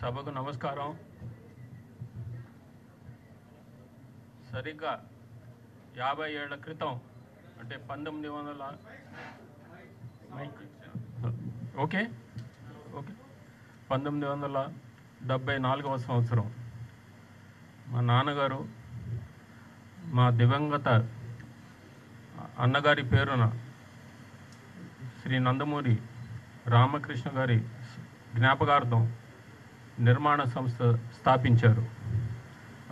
సభకు నమస్కారం. సరిగ్గా 50 ఏళ్ల క్రితం అంటే 1974వ సంవత్సరం మా నాన్నగారు మా దివంగత అన్నగారి పేరున శ్రీ నందమూరి రామకృష్ణ గారి జ్ఞాపకార్థం నిర్మాణ సంస్థ స్థాపించారు.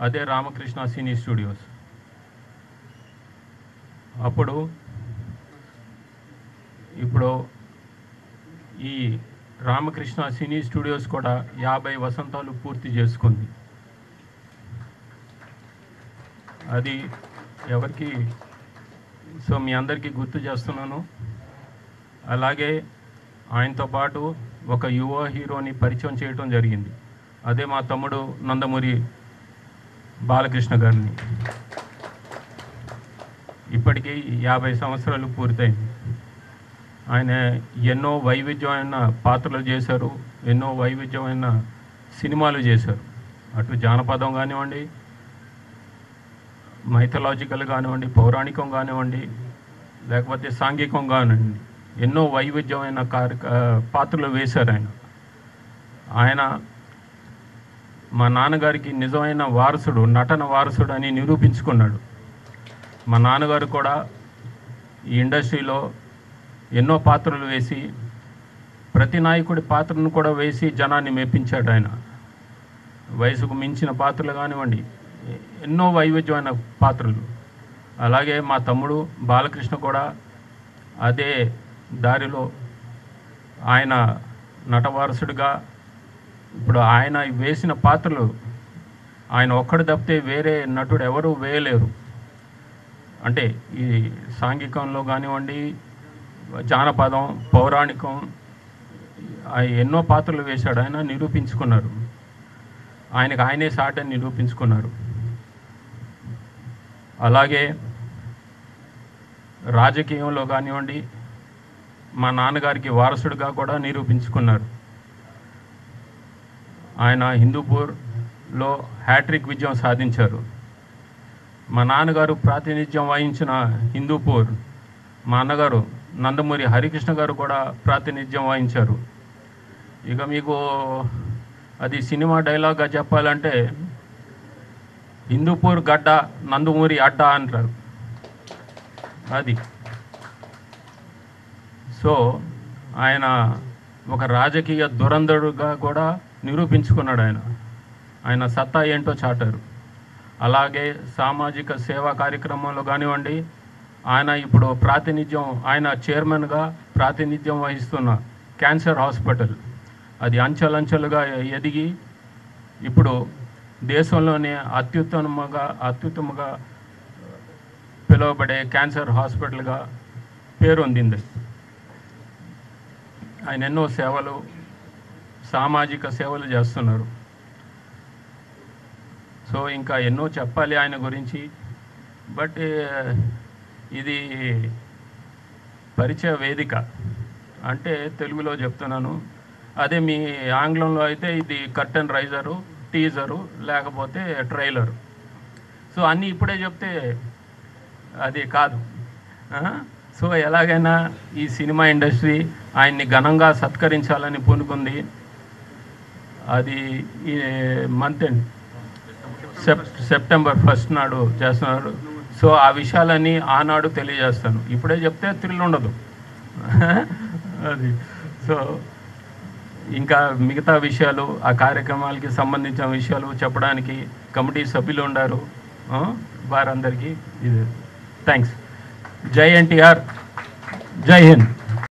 అదే రామకృష్ణ సినీ స్టూడియోస్. ఇప్పుడు ఈ రామకృష్ణ సినీ స్టూడియోస్ కూడా 50 వసంతాలు పూర్తి చేసుకుంది. అది ఎవరికి మీ అందరికీ గుర్తు చేస్తున్నాను. అలాగే ఆయనతో పాటు ఒక యువ హీరోని పరిచయం చేయటం జరిగింది. అదే మా తమ్ముడు నందమూరి బాలకృష్ణ గారిని. ఇప్పటికీ 50 సంవత్సరాలు పూర్తయింది. ఆయన ఎన్నో వైవిధ్యమైన పాత్రలు చేశారు, ఎన్నో వైవిధ్యమైన సినిమాలు చేశారు. అటు జానపదం కానివ్వండి, మైథలాజికల్ కానివ్వండి, పౌరాణికం కానివ్వండి, లేకపోతే సాంఘికం కానివ్వండి, ఎన్నో వైవిధ్యమైన పాత్రలు వేశారు ఆయన. మా నాన్నగారికి నిజమైన వారసుడు, నటన వారసుడు అని నిరూపించుకున్నాడు. మా నాన్నగారు కూడా ఈ ఇండస్ట్రీలో ఎన్నో పాత్రలు వేసి, ప్రతి నాయకుడి పాత్రను కూడా వేసి జనాన్ని మెప్పించాడు ఆయన. వయసుకు మించిన పాత్రలు కానివ్వండి, ఎన్నో వైవిధ్యమైన పాత్రలు. అలాగే మా తమ్ముడు బాలకృష్ణ కూడా అదే దారిలో ఆయన నటవారసుడిగా ఇప్పుడు ఆయన వేసిన పాత్రలు ఆయన ఒక్కడు తప్పితే వేరే నటుడు ఎవరు వేయలేరు. అంటే ఈ సాంఘికంలో కానివ్వండి, జానపదం, పౌరాణికం, ఎన్నో పాత్రలు వేశాడు ఆయన. నిరూపించుకున్నారు. ఆయనే సాటని నిరూపించుకున్నారు. అలాగే రాజకీయంలో కానివ్వండి, మా నాన్నగారికి వారసుడిగా కూడా నిరూపించుకున్నారు. ఆయన హిందూపూర్లో హ్యాట్రిక్ విజయం సాధించారు. మా నాన్నగారు ప్రాతినిధ్యం వహించిన హిందూపూర్ మా అన్నగారు నందమూరి హరికృష్ణ గారు కూడా ప్రాతినిధ్యం వహించారు. ఇక మీకు అది సినిమా డైలాగ్గా చెప్పాలంటే, హిందూపూర్ గడ్డ నందమూరి అడ్డ అంటారు. అది సో ఆయన ఒక రాజకీయ దురంధరుడుగా కూడా నిరూపించుకున్నాడు. ఆయన సత్తా ఏంటో చాటారు. అలాగే సామాజిక సేవా కార్యక్రమంలో కానివ్వండి, ఆయన ఇప్పుడు ఆయన చైర్మన్గా ప్రాతినిధ్యం వహిస్తున్న క్యాన్సర్ హాస్పిటల్, అది అంచెలంచెలుగా ఎదిగి ఇప్పుడు దేశంలోనే అత్యుత్తమంగా పిలువబడే క్యాన్సర్ హాస్పిటల్గా పేరొందింది. ఆయన ఎన్నో సేవలు, సామాజిక సేవలు చేస్తున్నారు. సో ఇంకా ఎన్నో చెప్పాలి ఆయన గురించి. బట్ ఇది పరిచయ వేదిక అంటే తెలుగులో చెప్తున్నాను. అదే మీ ఆంగ్లంలో అయితే ఇది కర్టెన్ రైజరు, టీజరు, లేకపోతే ట్రైలరు. సో అన్నీ ఇప్పుడే చెప్తే అది కాదు. సో ఎలాగైనా ఈ సినిమా ఇండస్ట్రీ ఆయన్ని ఘనంగా సత్కరించాలని పూనుకుంది. అది ఈ మంత్ ఎండ్ సెప్టెంబర్ 1 నాడు చేస్తున్నారు. సో ఆ విషయాలన్నీ ఆనాడు తెలియజేస్తాను. ఇప్పుడే చెప్తే థ్రిల్ ఉండదు. అది సో ఇంకా మిగతా విషయాలు, ఆ కార్యక్రమాలకి సంబంధించిన విషయాలు చెప్పడానికి కమిటీ సభ్యులు ఉన్నారు. వారందరికీ ఇది థ్యాంక్స్. జై ఎన్టీఆర్, జై హింద్.